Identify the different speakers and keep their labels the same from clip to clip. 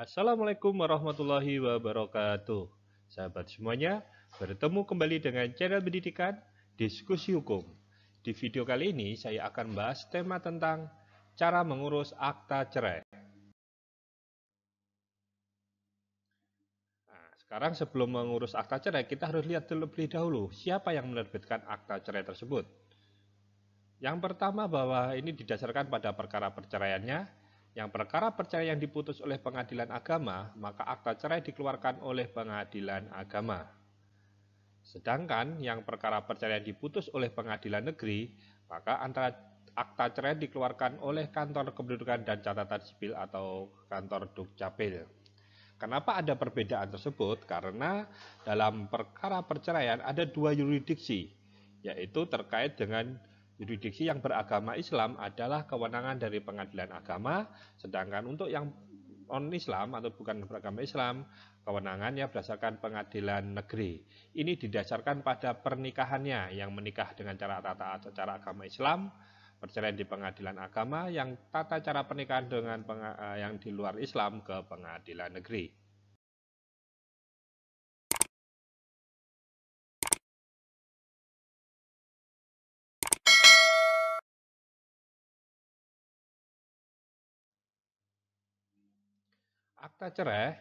Speaker 1: Assalamualaikum warahmatullahi wabarakatuh. Sahabat semuanya, bertemu kembali dengan channel pendidikan Diskusi Hukum. Di video kali ini saya akan membahas tema tentang cara mengurus akta cerai. Nah, sekarang sebelum mengurus akta cerai, kita harus lihat terlebih dahulu siapa yang menerbitkan akta cerai tersebut. Yang pertama bahwa ini didasarkan pada perkara perceraiannya. Yang perkara perceraian yang diputus oleh pengadilan agama, maka akta cerai dikeluarkan oleh pengadilan agama. Sedangkan yang perkara perceraian diputus oleh pengadilan negeri, maka antara akta cerai dikeluarkan oleh kantor kependudukan dan catatan sipil atau kantor Dukcapil. Kenapa ada perbedaan tersebut? Karena dalam perkara perceraian ada dua yurisdiksi, yaitu terkait dengan yurisdiksi yang beragama Islam adalah kewenangan dari pengadilan agama, sedangkan untuk yang non-Islam atau bukan beragama Islam, kewenangannya berdasarkan pengadilan negeri. Ini didasarkan pada pernikahannya, yang menikah dengan cara agama Islam, perceraian di pengadilan agama, yang tata cara pernikahan dengan yang di luar Islam ke pengadilan negeri. Akta cerai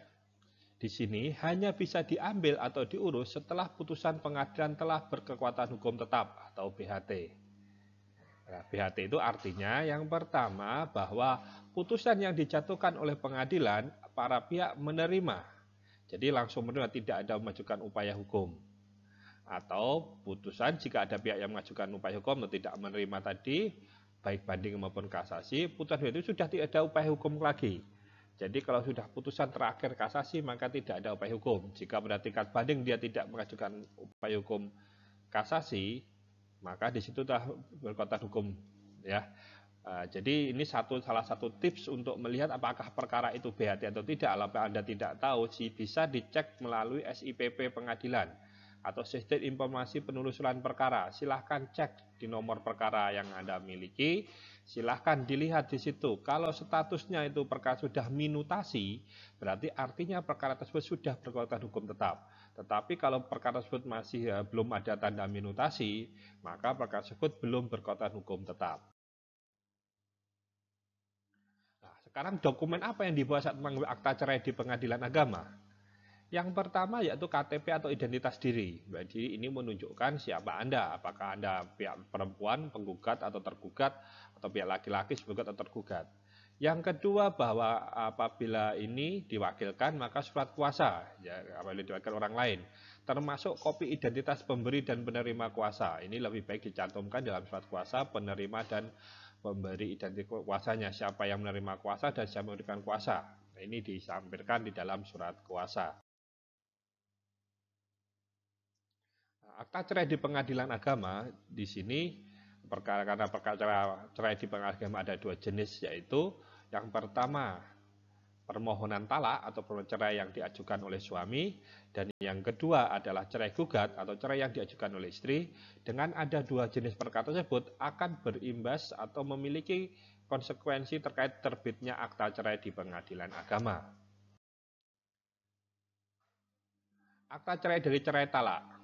Speaker 1: di sini hanya bisa diambil atau diurus setelah putusan pengadilan telah berkekuatan hukum tetap atau BHT. Nah, BHT itu artinya yang pertama bahwa putusan yang dijatuhkan oleh pengadilan para pihak menerima. Jadi langsung menerima, tidak ada mengajukan upaya hukum. Atau putusan jika ada pihak yang mengajukan upaya hukum atau tidak menerima tadi, baik banding maupun kasasi, putusan itu sudah tidak ada upaya hukum lagi. Jadi kalau sudah putusan terakhir kasasi maka tidak ada upaya hukum. Jika pada tingkat banding dia tidak mengajukan upaya hukum kasasi, maka di situ sudah berkekuatan hukum, ya. Jadi ini salah satu tips untuk melihat apakah perkara itu BHT atau tidak. Kalau Anda tidak tahu, bisa dicek melalui SIPP pengadilan atau Sistem Informasi Penelusuran Perkara. Silahkan cek di nomor perkara yang Anda miliki. Silahkan dilihat di situ. Kalau statusnya itu perkara sudah minutasi, berarti artinya perkara tersebut sudah berkekuatan hukum tetap. Tetapi kalau perkara tersebut masih belum ada tanda minutasi, maka perkara tersebut belum berkekuatan hukum tetap. Nah, sekarang dokumen apa yang dibawa saat mengambil akta cerai di pengadilan agama? Yang pertama yaitu KTP atau identitas diri. Jadi ini menunjukkan siapa Anda, apakah Anda pihak perempuan, penggugat atau tergugat, atau pihak laki-laki penggugat atau tergugat. Yang kedua bahwa apabila ini diwakilkan maka surat kuasa, ya, apabila diwakilkan orang lain, termasuk kopi identitas pemberi dan penerima kuasa. Ini lebih baik dicantumkan dalam surat kuasa penerima dan pemberi identitas kuasanya, siapa yang menerima kuasa dan siapa yang memberikan kuasa. Nah, ini disampaikan di dalam surat kuasa. Akta cerai di pengadilan agama di sini karena perkara cerai di pengadilan agama ada dua jenis, yaitu yang pertama permohonan talak atau cerai yang diajukan oleh suami, dan yang kedua adalah cerai gugat atau cerai yang diajukan oleh istri. Dengan ada dua jenis perkara tersebut akan berimbas atau memiliki konsekuensi terkait terbitnya akta cerai di pengadilan agama. Akta cerai dari cerai talak.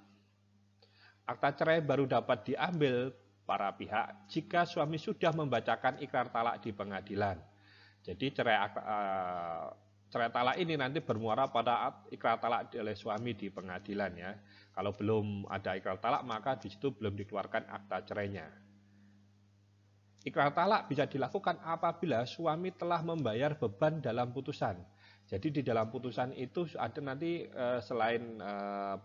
Speaker 1: Akta cerai baru dapat diambil para pihak jika suami sudah membacakan ikrar talak di pengadilan. Jadi cerai talak ini nanti bermuara pada ikrar talak oleh suami di pengadilan, ya. Kalau belum ada ikrar talak maka di situ belum dikeluarkan akta cerainya. Ikrar talak bisa dilakukan apabila suami telah membayar beban dalam putusan. Jadi di dalam putusan itu ada nanti selain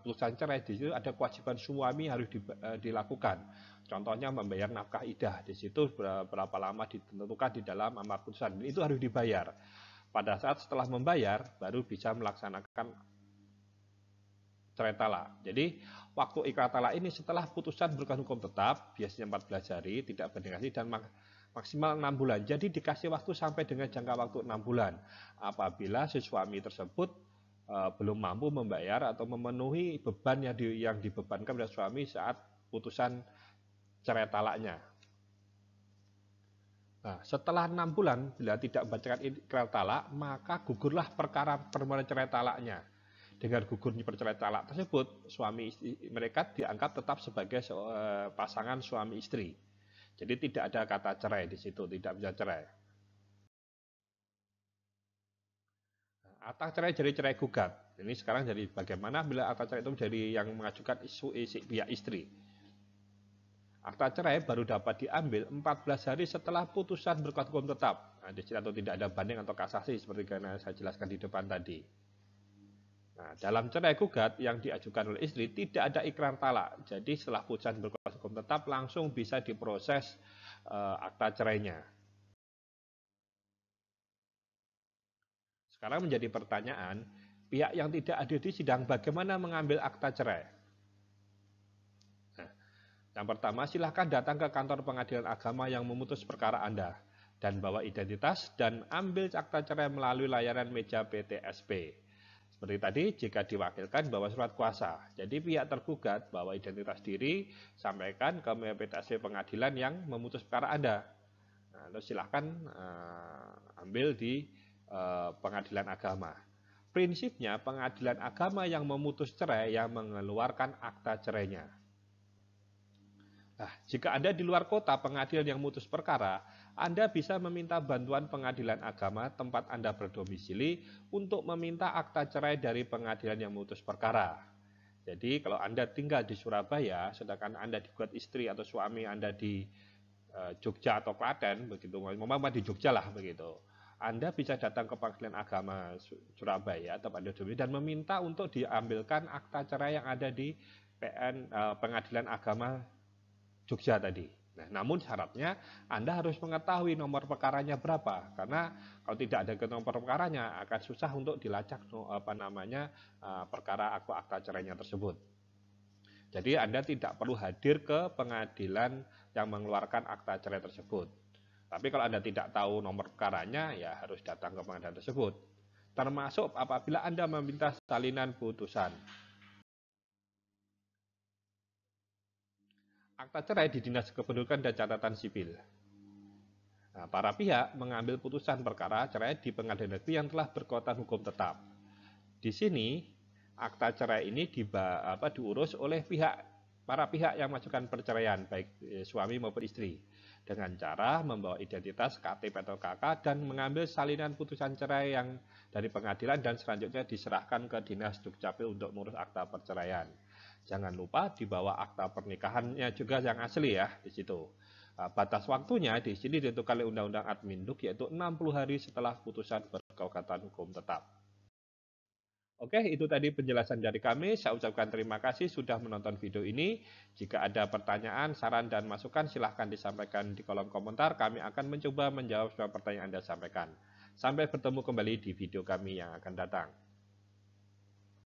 Speaker 1: putusan cerai, di situ ada kewajiban suami harus dilakukan. Contohnya membayar nafkah idah. Di situ berapa lama ditentukan di dalam amar putusan. Itu harus dibayar. Pada saat setelah membayar baru bisa melaksanakan cerai talak. Jadi waktu ikrar talak ini setelah putusan berkekuatan hukum tetap, biasanya 14 hari, tidak bernegasi dan maksimal 6 bulan. Jadi dikasih waktu sampai dengan jangka waktu 6 bulan. Apabila si suami tersebut belum mampu membayar atau memenuhi beban yang dibebankan oleh suami saat putusan cerai talaknya. Nah, setelah 6 bulan bila tidak membacakan ikrar talak, maka gugurlah perkara permohonan cerai talaknya. Dengan gugurnya perceraian talak tersebut, suami istri mereka dianggap tetap sebagai pasangan suami istri. Jadi tidak ada kata cerai di situ, tidak bisa cerai. Akta cerai jadi cerai gugat. Ini sekarang jadi bagaimana bila akta cerai itu jadi yang mengajukan isu pihak istri. Akta cerai baru dapat diambil 14 hari setelah putusan berkuat hukum tetap. Nah, atau tidak ada banding atau kasasi seperti yang saya jelaskan di depan tadi. Nah, dalam cerai gugat yang diajukan oleh istri tidak ada ikrar talak. Jadi setelah putusan berkuat hukum tetap langsung bisa diproses akta cerainya. Sekarang menjadi pertanyaan, pihak yang tidak hadir di sidang bagaimana mengambil akta cerai? Nah, yang pertama, silahkan datang ke kantor pengadilan agama yang memutus perkara Anda dan bawa identitas dan ambil akta cerai melalui layanan meja PTSP. Seperti tadi, jika diwakilkan bawa surat kuasa. Jadi pihak tergugat bawa identitas diri, sampaikan ke PTSP pengadilan yang memutus perkara Anda. Nah, lalu silahkan ambil di pengadilan agama. Prinsipnya pengadilan agama yang memutus cerai yang mengeluarkan akta cerainya. Nah, jika Anda di luar kota pengadilan yang memutus perkara, Anda bisa meminta bantuan pengadilan agama tempat Anda berdomisili untuk meminta akta cerai dari pengadilan yang memutus perkara. Jadi kalau Anda tinggal di Surabaya, sedangkan Anda digugat istri atau suami Anda di Jogja atau Klaten, begitu, memang di Jogja lah begitu. Anda bisa datang ke pengadilan agama Surabaya atau dan meminta untuk diambilkan akta cerai yang ada di pengadilan agama Jogja tadi. Nah, namun syaratnya Anda harus mengetahui nomor perkaranya berapa, karena kalau tidak ada nomor perkaranya akan susah untuk dilacak perkara akta cerainya tersebut. Jadi Anda tidak perlu hadir ke pengadilan yang mengeluarkan akta cerai tersebut. Tapi kalau Anda tidak tahu nomor perkaranya, ya harus datang ke pengadilan tersebut. Termasuk apabila Anda meminta salinan putusan. Akta cerai di Dinas Kependudukan dan Catatan Sipil. Nah, para pihak mengambil putusan perkara cerai di pengadilan negeri yang telah berkekuatan hukum tetap. Di sini, akta cerai ini diurus oleh para pihak yang mengajukan perceraian, baik suami maupun istri, dengan cara membawa identitas KTP atau KK dan mengambil salinan putusan cerai yang dari pengadilan dan selanjutnya diserahkan ke Dinas Dukcapil untuk mengurus akta perceraian. Jangan lupa dibawa akta pernikahannya juga yang asli ya di situ. Batas waktunya di sini ditentukan oleh Undang-Undang Admin Duk yaitu 60 hari setelah putusan berkekuatan hukum tetap. Oke, itu tadi penjelasan dari kami. Saya ucapkan terima kasih sudah menonton video ini. Jika ada pertanyaan, saran, dan masukan, silahkan disampaikan di kolom komentar. Kami akan mencoba menjawab semua pertanyaan Anda sampaikan. Sampai bertemu kembali di video kami yang akan datang.